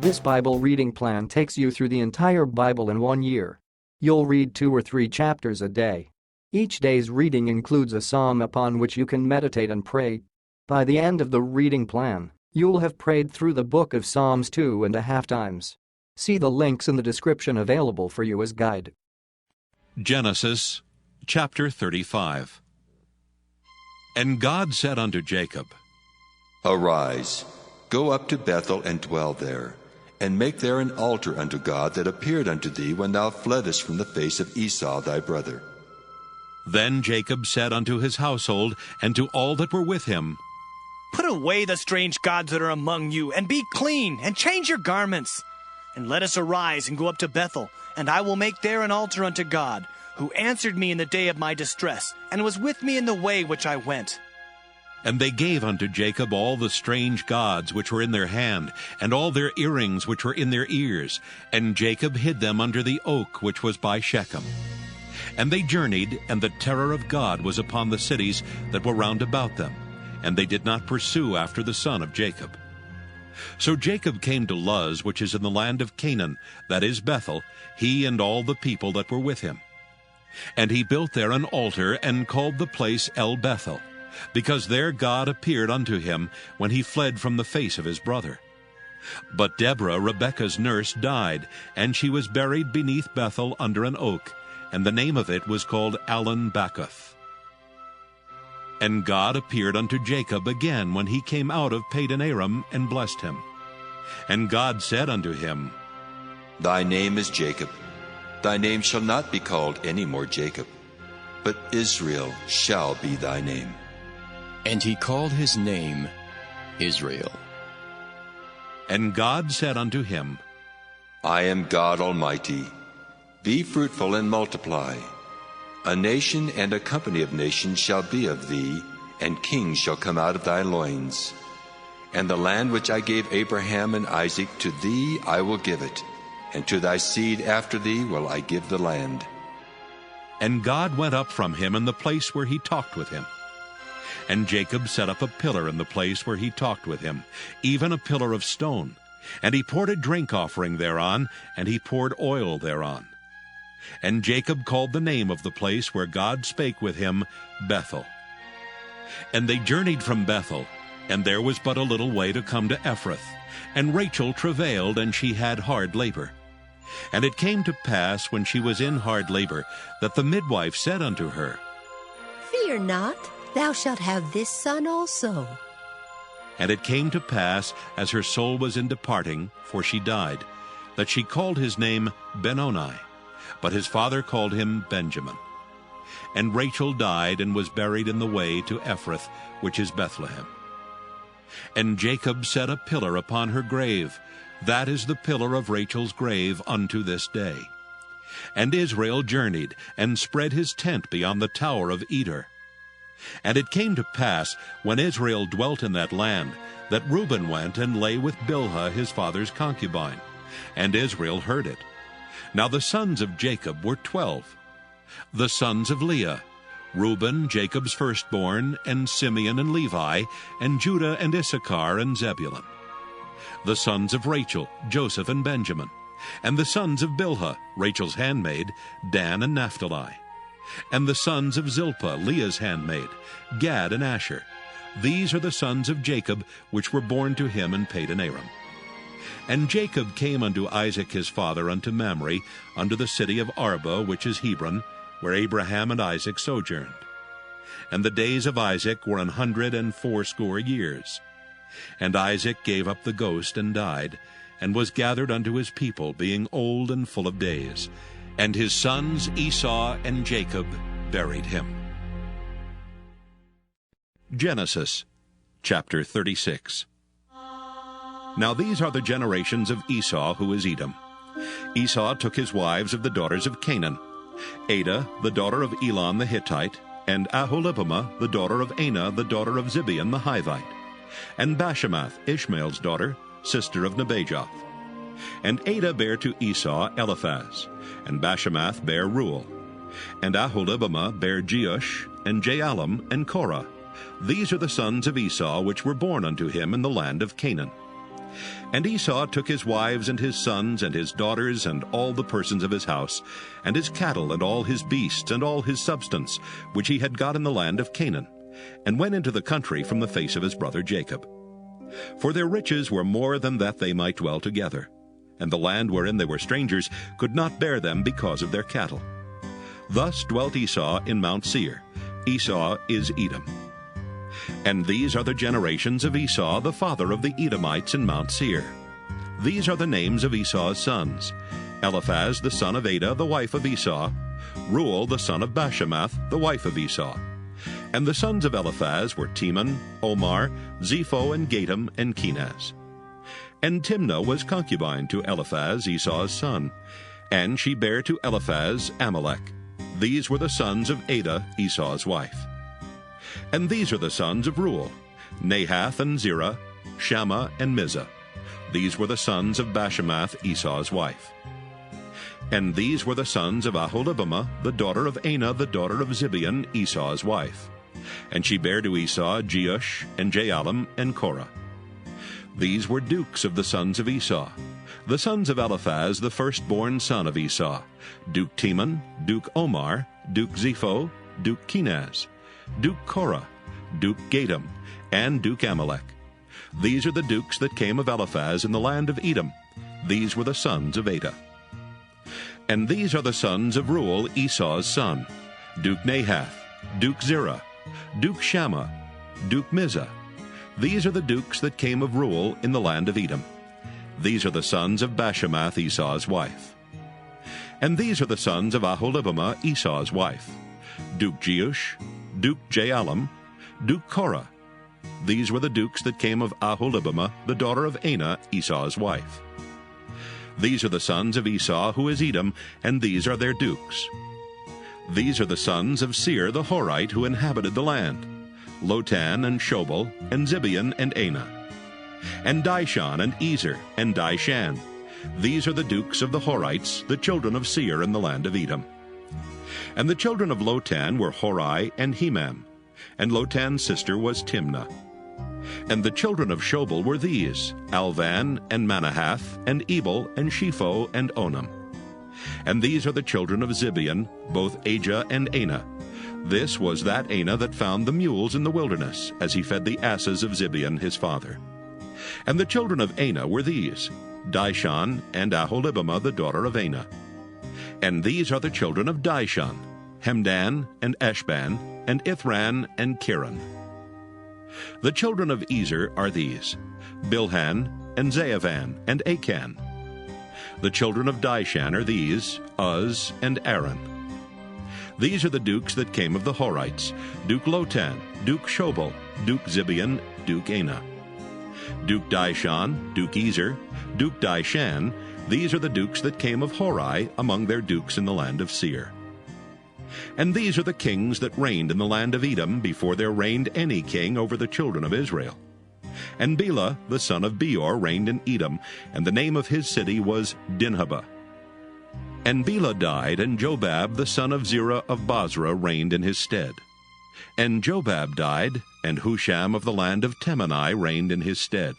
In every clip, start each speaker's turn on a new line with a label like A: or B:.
A: This Bible reading plan takes you through the entire Bible in 1 year. You'll read 2 or 3 chapters a day. Each day's reading includes a psalm upon which you can meditate and pray. By the end of the reading plan, you'll have prayed through the book of Psalms 2.5 times. See the links in the description available for you as guide.
B: Genesis chapter 35. And God said unto Jacob,
C: Arise, go up to Bethel and dwell there, and make there an altar unto God that appeared unto thee when thou fleddest from the face of Esau thy brother.
B: Then Jacob said unto his household and to all that were with him,
D: Put away the strange gods that are among you, and be clean, and change your garments. And let us arise and go up to Bethel, and I will make there an altar unto God, who answered me in the day of my distress, and was with me in the way which I went.
B: And they gave unto Jacob all the strange gods which were in their hand, and all their earrings which were in their ears, and Jacob hid them under the oak which was by Shechem. And they journeyed, and the terror of God was upon the cities that were round about them, and they did not pursue after the son of Jacob. So Jacob came to Luz, which is in the land of Canaan, that is Bethel, he and all the people that were with him. And he built there an altar, and called the place El Bethel, because there God appeared unto him when he fled from the face of his brother. But Deborah, Rebekah's nurse, died, and she was buried beneath Bethel under an oak, and the name of it was called Allon Bacuth. And God appeared unto Jacob again when he came out of Padan Aram, and blessed him. And God said unto him,
C: Thy name is Jacob. Thy name shall not be called any more Jacob, but Israel shall be thy name.
E: And he called his name Israel.
B: And God said unto him,
C: I am God Almighty. Be fruitful and multiply. A nation and a company of nations shall be of thee, and kings shall come out of thy loins. And the land which I gave Abraham and Isaac, to thee I will give it, and to thy seed after thee will I give the land.
B: And God went up from him in the place where he talked with him. And Jacob set up a pillar in the place where he talked with him, even a pillar of stone. And he poured a drink offering thereon, and he poured oil thereon. And Jacob called the name of the place where God spake with him, Bethel. And they journeyed from Bethel, and there was but a little way to come to Ephrath. And Rachel travailed, and she had hard labor. And it came to pass, when she was in hard labor, that the midwife said unto her,
F: Fear not, thou shalt have this son also.
B: And it came to pass, as her soul was in departing, for she died, that she called his name Benoni, but his father called him Benjamin. And Rachel died, and was buried in the way to Ephrath, which is Bethlehem. And Jacob set a pillar upon her grave. That is the pillar of Rachel's grave unto this day. And Israel journeyed, and spread his tent beyond the tower of Eder. And it came to pass, when Israel dwelt in that land, that Reuben went and lay with Bilhah his father's concubine. And Israel heard it. Now the sons of Jacob were 12. The sons of Leah, Reuben, Jacob's firstborn, and Simeon and Levi, and Judah and Issachar and Zebulun. The sons of Rachel, Joseph and Benjamin. And the sons of Bilhah, Rachel's handmaid, Dan and Naphtali. And the sons of Zilpah, Leah's handmaid, Gad and Asher. These are the sons of Jacob, which were born to him in Padan Aram. And Jacob came unto Isaac his father unto Mamre, unto the city of Arba, which is Hebron, where Abraham and Isaac sojourned. And the days of Isaac were 180 years. And Isaac gave up the ghost and died, and was gathered unto his people, being old and full of days. And his sons Esau and Jacob buried him. Genesis chapter 36. Now these are the generations of Esau, who is Edom. Esau took his wives of the daughters of Canaan, Adah, the daughter of Elon the Hittite, and Aholibamah, the daughter of Anah, the daughter of Zibeon the Hivite, and Bashemath, Ishmael's daughter, sister of Nebajoth. And Adah bare to Esau Eliphaz, and Bashemath bare Reuel, and Aholibamah bare Jeush, and Jaalam, and Korah. These are the sons of Esau which were born unto him in the land of Canaan. And Esau took his wives and his sons and his daughters and all the persons of his house, and his cattle and all his beasts and all his substance, which he had got in the land of Canaan, and went into the country from the face of his brother Jacob. For their riches were more than that they might dwell together, and the land wherein they were strangers could not bear them because of their cattle. Thus dwelt Esau in Mount Seir. Esau is Edom. And these are the generations of Esau, the father of the Edomites in Mount Seir. These are the names of Esau's sons: Eliphaz the son of Adah, the wife of Esau; Reuel the son of Bashemath, the wife of Esau. And the sons of Eliphaz were Teman, Omar, Zepho, and Gatam, and Kenaz. And Timnah was concubine to Eliphaz, Esau's son, and she bare to Eliphaz Amalek. These were the sons of Adah, Esau's wife. And these are the sons of Reuel: Nahath and Zerah, Shammah and Mizah. These were the sons of Bashemath, Esau's wife. And these were the sons of Aholibamah, the daughter of Anah, the daughter of Zibeon, Esau's wife. And she bare to Esau Jeush, and Jaalam, and Korah. These were dukes of the sons of Esau. The sons of Eliphaz, the firstborn son of Esau: Duke Teman, Duke Omar, Duke Zepho, Duke Kenaz, Duke Korah, Duke Gatam, and Duke Amalek. These are the dukes that came of Eliphaz in the land of Edom. These were the sons of Adah. And these are the sons of Reuel, Esau's son: Duke Nahath, Duke Zerah, Duke Shammah, Duke Mizah. These are the dukes that came of Reuel in the land of Edom. These are the sons of Bashemath, Esau's wife. And these are the sons of Aholibamah, Esau's wife: Duke Jeush, Duke Jaalam, Duke Korah. These were the dukes that came of Aholibamah, the daughter of Anah, Esau's wife. These are the sons of Esau, who is Edom, and these are their dukes. These are the sons of Seir the Horite, who inhabited the land: Lotan and Shobal, and Zibeon and Anah. And Dishon and Ezer and Dishan. These are the dukes of the Horites, the children of Seir in the land of Edom. And the children of Lotan were Hori and Hemam, and Lotan's sister was Timnah. And the children of Shobal were these: Alvan and Manahath, and Ebal, and Shepho, and Onam. And these are the children of Zibeon, both Ajah and Anah. This was that Anah that found the mules in the wilderness, as he fed the asses of Zibeon his father. And the children of Anah were these: Dishon and Aholibamah, the daughter of Anah. And these are the children of Dishon: Hemdan and Eshban, and Ithran and Kiran. The children of Ezer are these: Bilhan and Zaavan and Achan. The children of Dishan are these: Uz and Aaron. These are the dukes that came of the Horites: Duke Lotan, Duke Shobal, Duke Zibeon, Duke Anah. Duke Dishon, Duke Ezer, Duke Dishan. These are the dukes that came of Hori among their dukes in the land of Seir. And these are the kings that reigned in the land of Edom before there reigned any king over the children of Israel. And Bela the son of Beor reigned in Edom, and the name of his city was Dinhabah. And Bela died, and Jobab the son of Zerah of Bozrah reigned in his stead. And Jobab died, and Husham of the land of Temani reigned in his stead.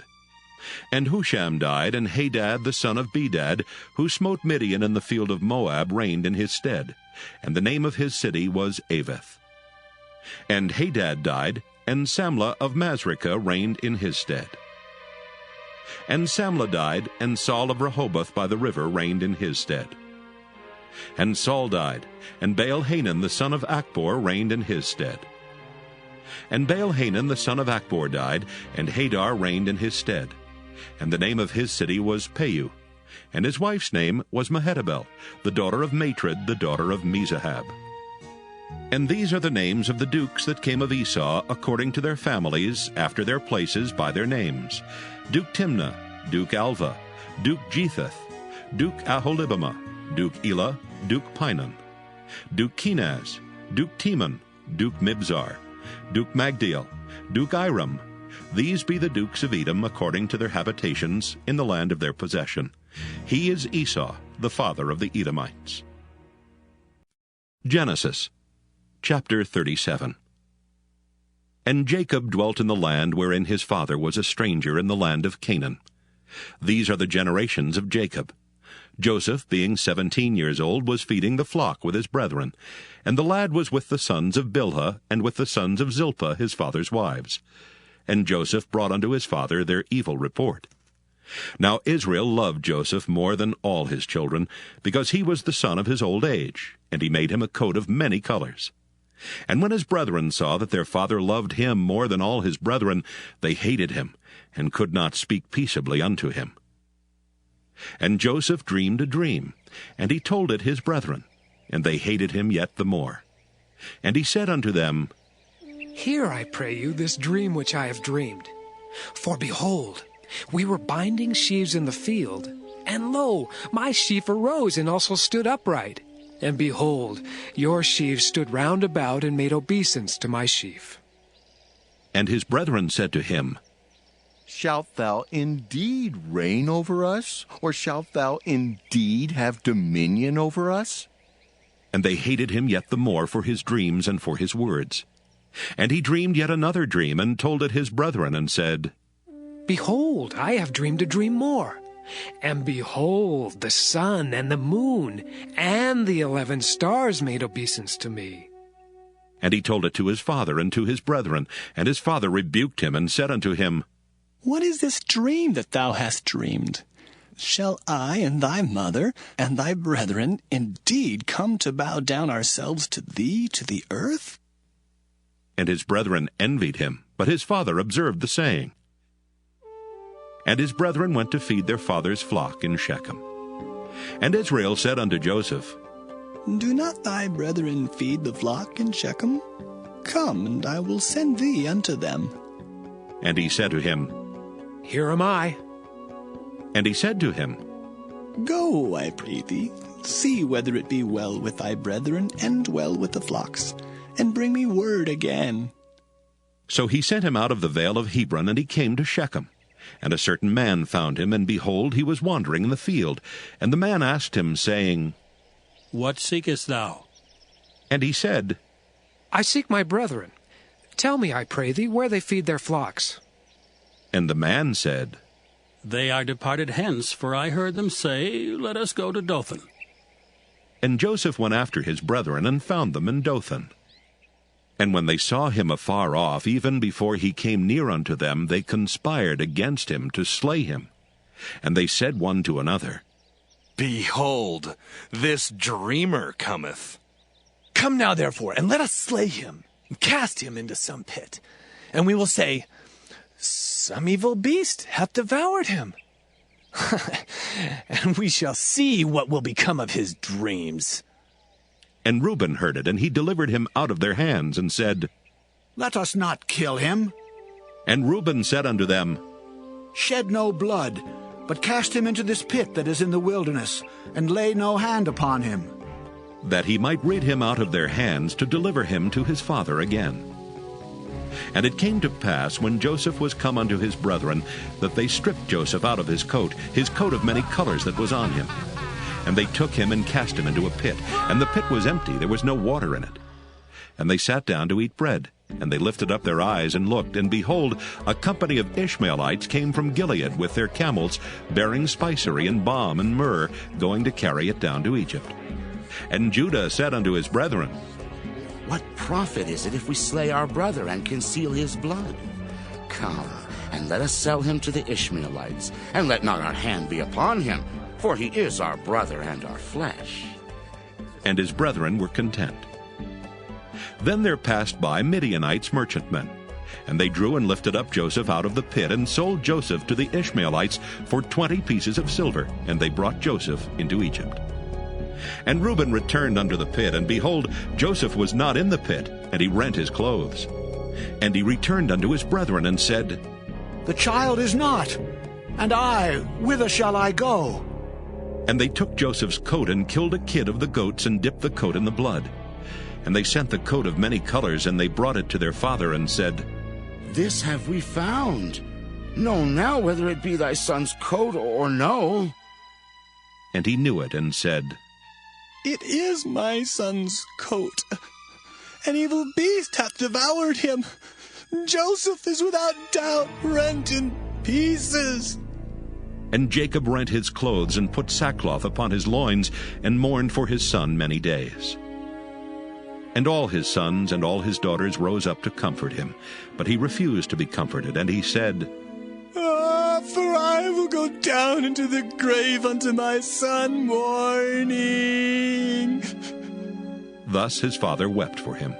B: And Husham died, and Hadad the son of Bedad, who smote Midian in the field of Moab, reigned in his stead, and the name of his city was Avith. And Hadad died, and Samlah of Masrekah reigned in his stead. And Samlah died, and Saul of Rehoboth by the river reigned in his stead. And Saul died, and Baal-Hanan the son of Achbor reigned in his stead. And Baal-Hanan the son of Achbor died, and Hadar reigned in his stead. And the name of his city was Peu, and his wife's name was Mehetabel, the daughter of Matred, the daughter of Mezahab. And these are the names of the dukes that came of Esau, according to their families, after their places, by their names: Duke Timnah, Duke Alva, Duke Jetheth, Duke Aholibamah, Duke Elah, Duke Pinon, Duke Kenaz, Duke Teman, Duke Mibzar, Duke Magdiel, Duke Iram. These be the dukes of Edom according to their habitations in the land of their possession. He is Esau, the father of the Edomites. Genesis chapter 37. And Jacob dwelt in the land wherein his father was a stranger, in the land of Canaan. These are the generations of Jacob. Joseph, being 17 years old, was feeding the flock with his brethren, and the lad was with the sons of Bilhah and with the sons of Zilpah his father's wives. And Joseph brought unto his father their evil report. Now Israel loved Joseph more than all his children, because he was the son of his old age, and he made him a coat of many colors. And when his brethren saw that their father loved him more than all his brethren, they hated him, and could not speak peaceably unto him. And Joseph dreamed a dream, and he told it his brethren, and they hated him yet the more. And he said unto them,
G: Hear, I pray you, this dream which I have dreamed. For behold, we were binding sheaves in the field, and lo, my sheaf arose and also stood upright. And behold, your sheaves stood round about and made obeisance to my sheaf.
B: And his brethren said to him,
H: Shalt thou indeed reign over us, or shalt thou indeed have dominion over us?
B: And they hated him yet the more for his dreams and for his words. And he dreamed yet another dream, and told it his brethren, and said,
G: Behold, I have dreamed a dream more. And behold, the sun and the moon and the 11 stars made obeisance to me.
B: And he told it to his father and to his brethren. And his father rebuked him, and said unto him,
I: What is this dream that thou hast dreamed? Shall I and thy mother and thy brethren indeed come to bow down ourselves to thee to the earth?
B: And his brethren envied him, but his father observed the saying. And his brethren went to feed their father's flock in Shechem. And Israel said unto Joseph,
I: Do not thy brethren feed the flock in Shechem? Come, and I will send thee unto them.
B: And he said to him,
G: Here am I.
B: And he said to him,
I: Go, I pray thee, see whether it be well with thy brethren and well with the flocks, and bring me word again.
B: So he sent him out of the vale of Hebron, and he came to Shechem. And a certain man found him, and behold, he was wandering in the field. And the man asked him, saying,
J: What seekest thou?
B: And he said,
G: I seek my brethren. Tell me, I pray thee, where they feed their flocks.
B: And the man said,
J: They are departed hence, for I heard them say, Let us go to Dothan.
B: And Joseph went after his brethren, and found them in Dothan. And when they saw him afar off, even before he came near unto them, they conspired against him to slay him. And they said one to another,
K: Behold, this dreamer cometh.
L: Come now, therefore, and let us slay him, and cast him into some pit. And we will say, Some evil beast hath devoured him. And we shall see what will become of his dreams.
B: And Reuben heard it, and he delivered him out of their hands, and said,
M: Let us not kill him.
B: And Reuben said unto them,
M: Shed no blood, but cast him into this pit that is in the wilderness, and lay no hand upon him.
B: that he might rid him out of their hands to deliver him to his father again. And it came to pass, when Joseph was come unto his brethren, that they stripped Joseph out of his coat of many colors that was on him. And they took him and cast him into a pit, and the pit was empty, there was no water in it. And they sat down to eat bread, and they lifted up their eyes and looked, and behold, a company of Ishmaelites came from Gilead with their camels, bearing spicery and balm and myrrh, going to carry it down to Egypt. And Judah said unto his brethren,
N: What profit is it if we slay our brother and conceal his blood? Come, and let us sell him to the Ishmaelites, and let not our hand be upon him, for he is our brother and our flesh.
B: And his brethren were content. Then there passed by Midianites merchantmen, and they drew and lifted up Joseph out of the pit, and sold Joseph to the Ishmaelites for 20 pieces of silver, and they brought Joseph into Egypt. And Reuben returned unto the pit, and behold, Joseph was not in the pit, and he rent his clothes. And he returned unto his brethren, and said,
M: The child is not, and I, whither shall I go?
B: And they took Joseph's coat, and killed a kid of the goats, and dipped the coat in the blood. And they sent the coat of many colors, and they brought it to their father, and said,
N: This have we found. Know now whether it be thy son's coat or no.
B: And he knew it, and said,
I: It is my son's coat. An evil beast hath devoured him. Joseph is without doubt rent in pieces.
B: And Jacob rent his clothes and put sackcloth upon his loins, and mourned for his son many days. And all his sons and all his daughters rose up to comfort him. But he refused to be comforted, and he said,
I: For I will go down into the grave unto my son mourning.
B: Thus his father wept for him.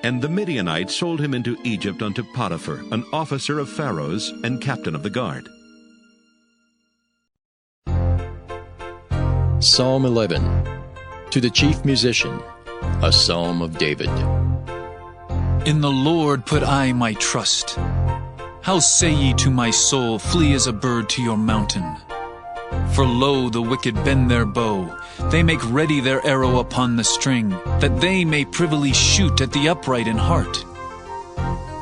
B: And the Midianites sold him into Egypt unto Potiphar, an officer of Pharaoh's and captain of the guard.
E: Psalm 11. To the chief musician, a psalm of David.
O: In the Lord put I my trust. How say ye to my soul, flee as a bird to your mountain? For lo, the wicked bend their bow, they make ready their arrow upon the string, that they may privily shoot at the upright in heart.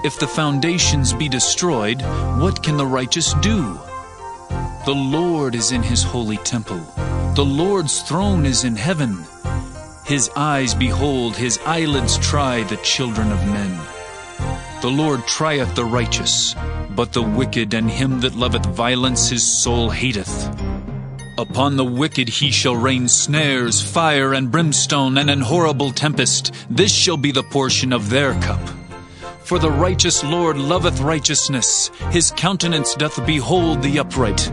O: If the foundations be destroyed, what can the righteous do? The Lord is in his holy temple. The Lord's throne is in heaven. His eyes behold, his eyelids try the children of men. The Lord trieth the righteous, but the wicked and him that loveth violence his soul hateth. Upon the wicked he shall rain snares, fire and brimstone, and an horrible tempest. This shall be the portion of their cup. For the righteous Lord loveth righteousness. His countenance doth behold the upright.